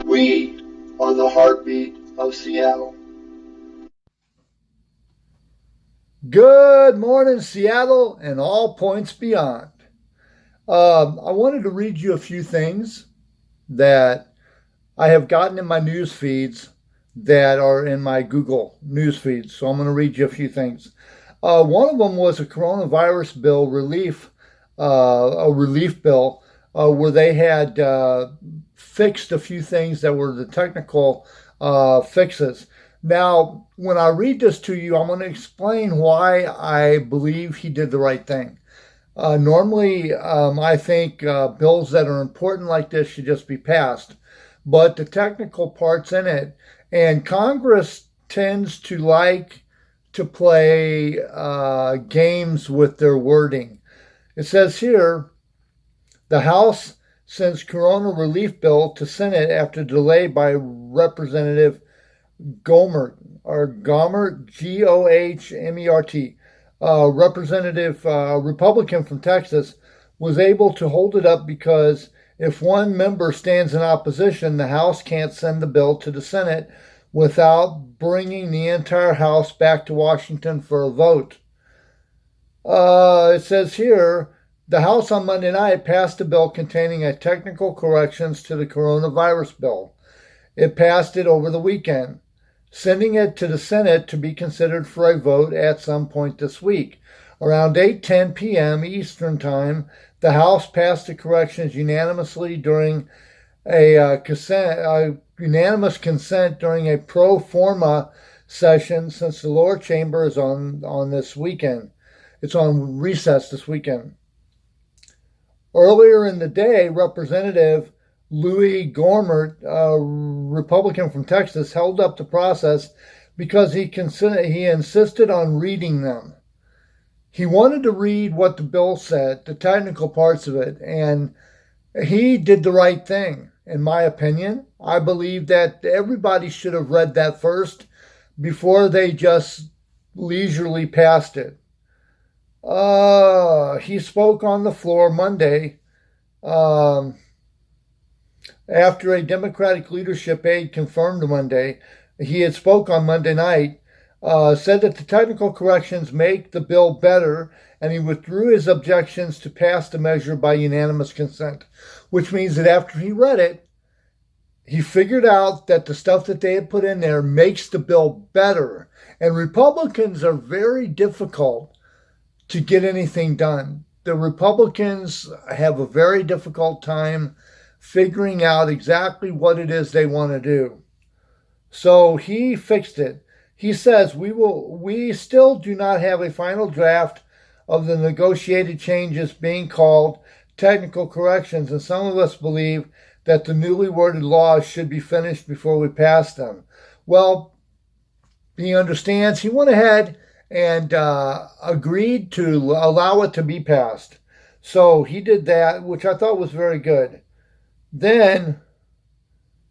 We are the heartbeat of Seattle. Good morning, Seattle, and all points beyond. I wanted to read you a few things that I have gotten in my news feeds that are in my Google news feeds. So I'm going to read you a few things. One of them was a coronavirus bill relief, a relief bill, where they had fixed a few things that were the technical fixes. Now, when I read this to you, I'm going to explain why I believe he did the right thing. Normally, I think bills that are important like this should just be passed, but the technical parts in it, and Congress tends to like to play games with their wording. It says here, the House sends Corona relief bill to Senate after delay by Representative Gohmert, Gohmert, Representative Republican from Texas, was able to hold it up because if one member stands in opposition, the House can't send the bill to the Senate without bringing the entire House back to Washington for a vote. It says here, the House on Monday night passed a bill containing a technical corrections to the coronavirus bill. It passed it over the weekend, sending it to the Senate to be considered for a vote at some point this week. Around 8:10 p.m. Eastern Time, the House passed the corrections unanimously during a unanimous consent during a pro forma session since the lower chamber is on this weekend. It's on recess this weekend. Earlier in the day, Representative Louis Gohmert, a Republican from Texas, held up the process because he insisted on reading them. He wanted to read what the bill said, the technical parts of it, and he did the right thing, in my opinion. I believe that everybody should have read that first before they just leisurely passed it. He spoke on the floor Monday after a Democratic leadership aide confirmed Monday. He had spoke on Monday night, said that the technical corrections make the bill better, and he withdrew his objections to pass the measure by unanimous consent, which means that after he read it, he figured out that the stuff that they had put in there makes the bill better. And Republicans are very difficult to get anything done. The Republicans have a very difficult time figuring out exactly what it is they want to do. So he fixed it. He says, we still do not have a final draft of the negotiated changes being called technical corrections, and some of us believe that the newly worded laws should be finished before we pass them. Well, he understands. He went ahead and agreed to allow it to be passed. So he did that, which I thought was very good. Then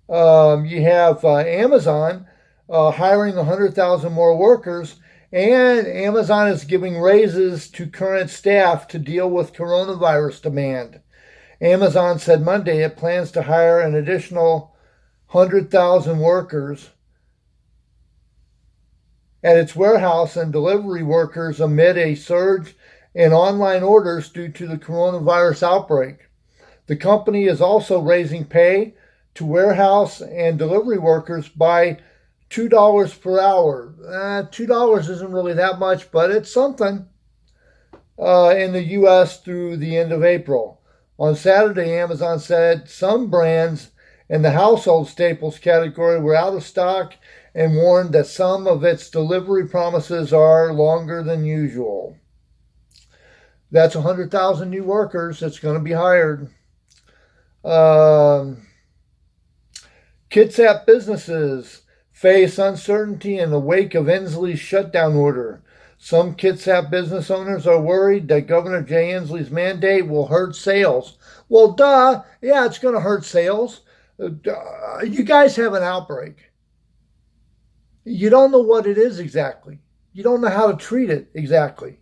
you have Amazon hiring 100,000 more workers, and Amazon is giving raises to current staff to deal with coronavirus demand. Amazon said Monday it plans to hire an additional 100,000 workers at its warehouse and delivery workers amid a surge in online orders due to the coronavirus outbreak. The company is also raising pay to warehouse and delivery workers by $2 per hour. $2 isn't really that much, but it's something in the U.S. through the end of April. On Saturday, Amazon said some brands in the household staples category were out of stock and warned that some of its delivery promises are longer than usual. That's 100,000 new workers that's going to be hired. Kitsap Businesses face uncertainty in the wake of Inslee's shutdown order. Some Kitsap business owners are worried that Governor Jay Inslee's mandate will hurt sales. Well, duh. Yeah, it's going to hurt sales. You guys have an outbreak. You don't know what it is exactly. You don't know how to treat it exactly.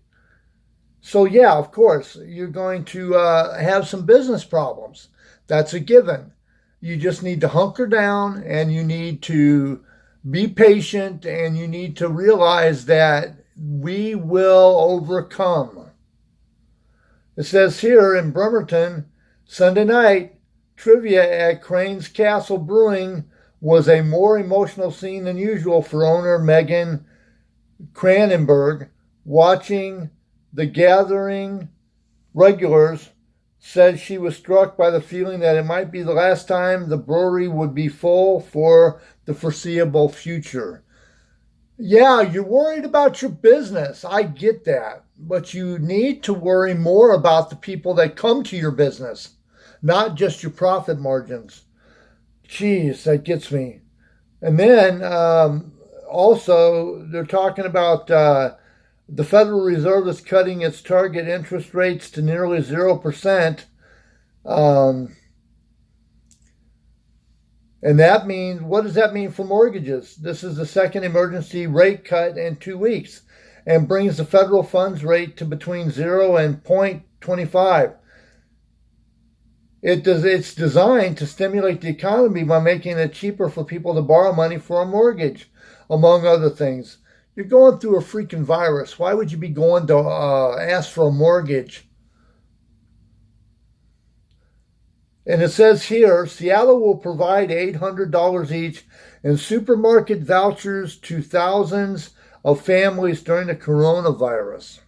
So yeah, of course, you're going to have some business problems. That's a given. you just need to hunker down and you need to be patient and you need to realize that we will overcome. It says here in Bremerton, Sunday night, trivia at Crane's Castle Brewing was a more emotional scene than usual for owner Megan Cranenberg. Watching the gathering, regulars said she was struck by the feeling that it might be the last time the brewery would be full for the foreseeable future. Yeah, you're worried about your business. I get that. But you need to worry more about the people that come to your business, not just your profit margins. Jeez, that gets me. And then also, they're talking about the Federal Reserve is cutting its target interest rates to nearly 0%. And that means, what does that mean for mortgages? This is the second emergency rate cut in 2 weeks and brings the federal funds rate to between 0 and 0.25. It's designed to stimulate the economy by making it cheaper for people to borrow money for a mortgage, among other things. You're going through a freaking virus. Why would you be going to ask for a mortgage? And it says here, Seattle will provide $800 each in supermarket vouchers to thousands of families during the coronavirus.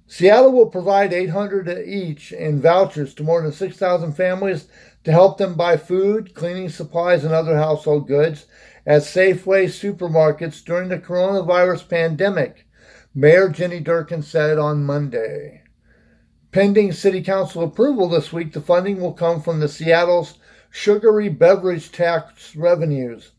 Seattle will provide $800 each in vouchers to more than 6,000 families to help them buy food, cleaning supplies, and other household goods at Safeway supermarkets during the coronavirus pandemic, Mayor Jenny Durkan said on Monday. Pending City Council approval this week, the funding will come from the Seattle's sugary beverage tax revenues,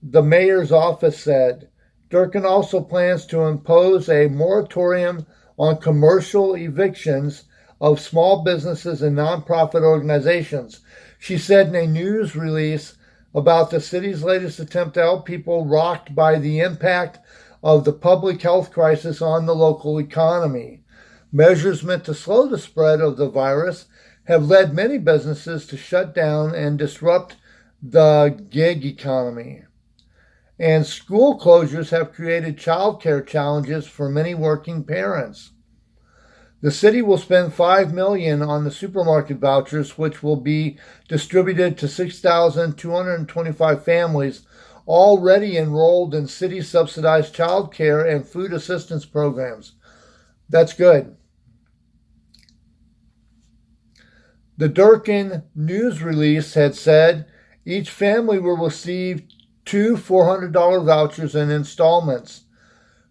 the mayor's office said. Durkan also plans to impose a moratorium on commercial evictions of small businesses and nonprofit organizations. She said in a news release about the city's latest attempt to help people rocked by the impact of the public health crisis on the local economy. Measures meant to slow the spread of the virus have led many businesses to shut down and disrupt the gig economy. And school closures have created childcare challenges for many working parents. The city will spend $5 million on the supermarket vouchers, which will be distributed to 6,225 families already enrolled in city-subsidized child care and food assistance programs. That's good. The Durkan news release had said each family will receive two $400 vouchers in installments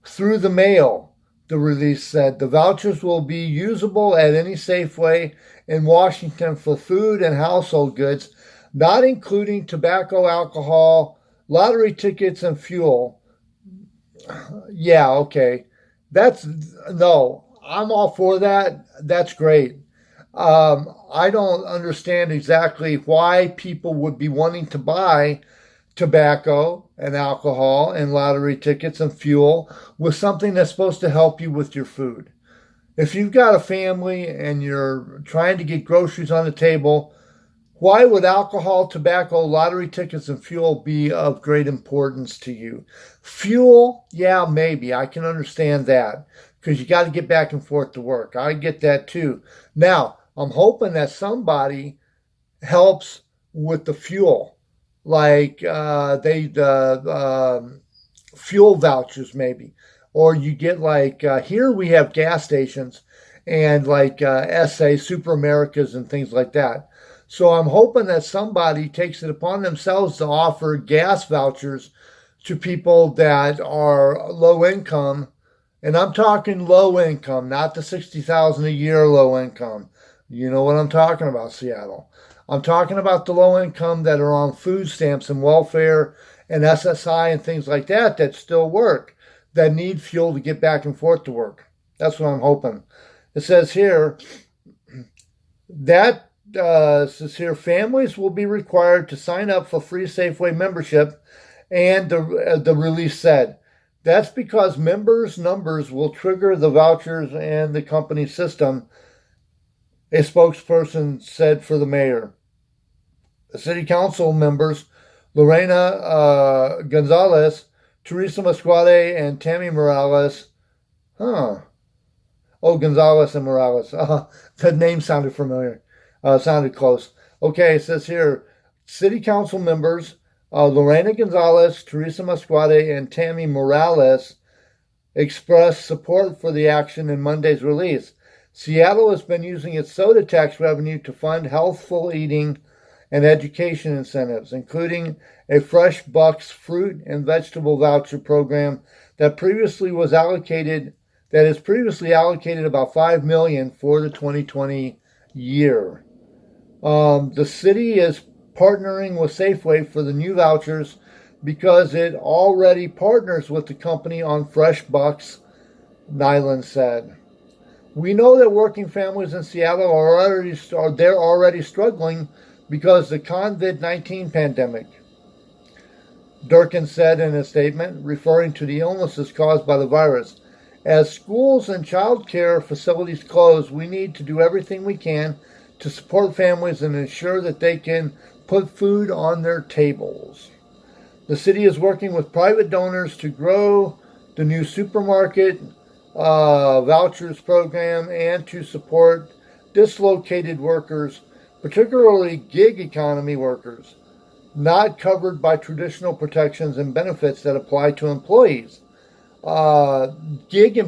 through the mail, the release said. The vouchers will be usable at any Safeway in Washington for food and household goods, not including tobacco, alcohol, lottery tickets, and fuel. Yeah, okay. No, I'm all for that. That's great. I don't understand exactly why people would be wanting to buy tobacco and alcohol and lottery tickets and fuel with something that's supposed to help you with your food. If you've got a family and you're trying to get groceries on the table, why would alcohol, tobacco, lottery tickets, and fuel be of great importance to you? Fuel, yeah, maybe. I can understand that because you got to get back and forth to work. I get that too. Now, I'm hoping that somebody helps with the fuel, like fuel vouchers maybe, or you get like here we have gas stations and like SA Super Americas and things like that. So I'm hoping that somebody takes it upon themselves to offer gas vouchers to people that are low income, and I'm talking low income, not the $60,000 a year low income. You know what I'm talking about, Seattle. I'm talking about the low income that are on food stamps and welfare and SSI and things like that that still work, that need fuel to get back and forth to work. That's what I'm hoping. It says here families will be required to sign up for free Safeway membership, and the release said that's because members' numbers will trigger the vouchers and the company system, a spokesperson said for the mayor. City Council members Lorena Gonzalez, Teresa Masquade, and Tammy Morales. Huh. Oh, Gonzalez and Morales. The name sounded familiar. Sounded close. Okay, it says here, City Council members Lorena Gonzalez, Teresa Masquade, and Tammy Morales expressed support for the action in Monday's release. Seattle has been using its soda tax revenue to fund healthful eating and education incentives, including a Fresh Bucks fruit and vegetable voucher program that has previously allocated about $5 million for the 2020 year. The city is partnering with Safeway for the new vouchers because it already partners with the company on Fresh Bucks, Nyland said. We know that working families in Seattle are already struggling because of the COVID-19 pandemic, Durkan said in a statement, referring to the illnesses caused by the virus. As schools and child care facilities close, we need to do everything we can to support families and ensure that they can put food on their tables. The city is working with private donors to grow the new supermarket vouchers program and to support dislocated workers, particularly gig economy workers, not covered by traditional protections and benefits that apply to employees. Gig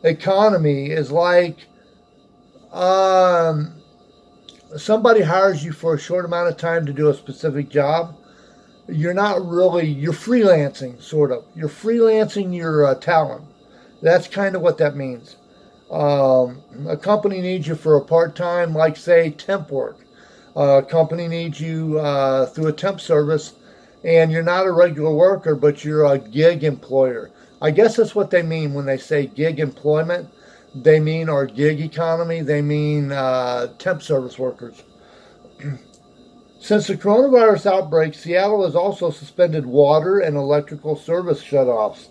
economy is like somebody hires you for a short amount of time to do a specific job. You're freelancing, sort of. You're freelancing your talent. That's kind of what that means. A company needs you for a part-time, like, say, temp work. A company needs you through a temp service, and you're not a regular worker, but you're a gig employer. I guess that's what they mean when they say gig employment. They mean our gig economy. They mean temp service workers. Since the coronavirus outbreak, Seattle has also suspended water and electrical service shutoffs,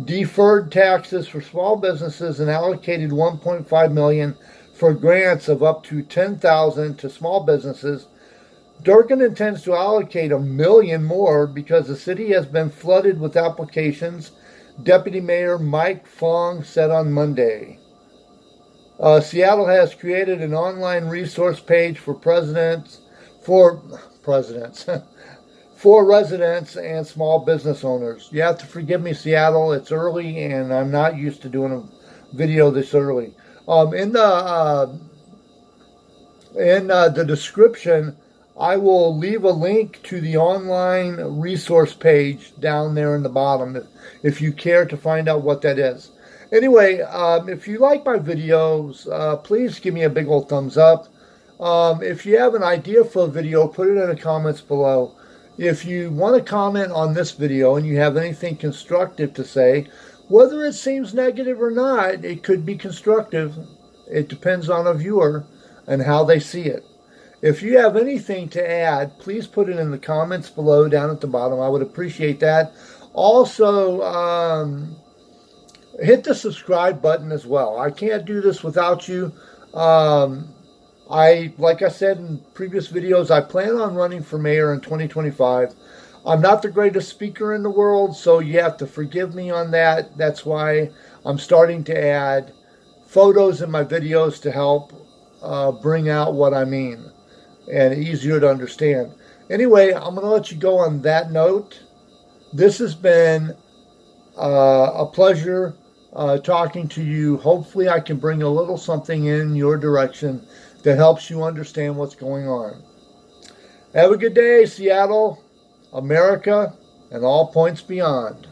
deferred taxes for small businesses, and allocated $1.5 million for grants of up to $10,000 to small businesses. Durkan intends to allocate $1 million more because the city has been flooded with applications, Deputy Mayor Mike Fong said on Monday. Seattle has created an online resource page for residents and small business owners. You have to forgive me, Seattle. It's early, and I'm not used to doing a video this early. In the description, I will leave a link to the online resource page down there in the bottom if you care to find out what that is. Anyway, if you like my videos, please give me a big old thumbs up. If you have an idea for a video, put it in the comments below. If you want to comment on this video and you have anything constructive to say, whether it seems negative or not, it could be constructive. It depends on a viewer and how they see it. If you have anything to add, please put it in the comments below down at the bottom. I would appreciate that. Also, hit the subscribe button as well. I can't do this without you. Like I said in previous videos, I plan on running for mayor in 2025. I'm not the greatest speaker in the world, so you have to forgive me on that. That's why I'm starting to add photos in my videos to help bring out what I mean and easier to understand. Anyway, I'm going to let you go on that note. This has been a pleasure talking to you. Hopefully I can bring a little something in your direction that helps you understand what's going on. Have a good day, Seattle, America, and all points beyond.